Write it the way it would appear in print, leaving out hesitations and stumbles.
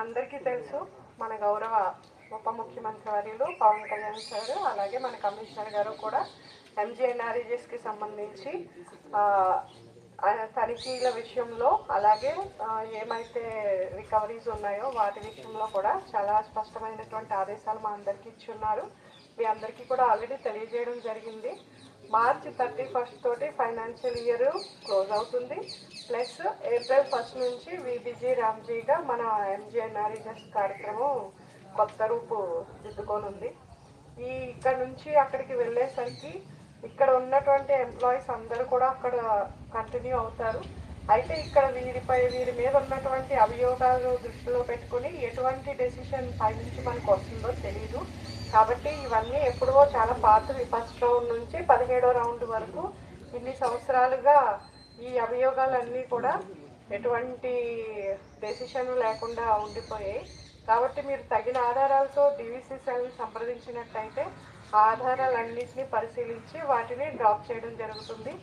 అందరికీ తెలుసు మన గౌరవ ఉప ముఖ్యమంత్రి వర్యులు పవన్ కళ్యాణ్ సార్, అలాగే మన కమిషనర్ గారు కూడా ఎంజీఎన్ఆర్ఈజెస్కి సంబంధించి తనిఖీల విషయంలో, అలాగే ఏమైతే రికవరీస్ ఉన్నాయో వాటి విషయంలో కూడా చాలా స్పష్టమైనటువంటి ఆదేశాలు మా అందరికీ ఇచ్చున్నారు. మీ అందరికీ కూడా ఆల్రెడీ తెలియజేయడం జరిగింది. మార్చ్ 31 తోటి ఫైనాన్షియల్ ఇయర్ క్లోజ్ అవుతుంది. ప్లస్ ఏప్రిల్ 1 నుంచి విబిజీ రామ్జీగా మన ఎంజీఎన్ఆర్ఈజెస్ కార్యక్రమం కొత్త రూపు దిద్దుకోనుంది. ఇక్కడ నుంచి అక్కడికి వెళ్ళేసరికి ఇక్కడ ఉన్నటువంటి ఎంప్లాయీస్ అందరూ కూడా అక్కడ కంటిన్యూ అవుతారు. అయితే ఇక్కడ వీరి మీద ఉన్నటువంటి అభియోగాలు దృష్టిలో పెట్టుకుని ఎటువంటి డెసిషన్ పై నుంచి మనకు వస్తుందో తెలియదు. కాబట్టి ఇవన్నీ ఎప్పుడో చాలా పాతవి, ఫస్ట్ రౌండ్ నుంచి 17వ రౌండ్ వరకు ఇన్ని సంవత్సరాలుగా ఈ అభియోగాలన్నీ కూడా ఎటువంటి డెసిషన్ లేకుండా ఉండిపోయాయి. కాబట్టి మీరు తగిన ఆధారాలతో డివిసి సెల్ని సంప్రదించినట్టయితే ఆధారాలన్నింటినీ పరిశీలించి వాటిని డ్రాప్ చేయడం జరుగుతుంది.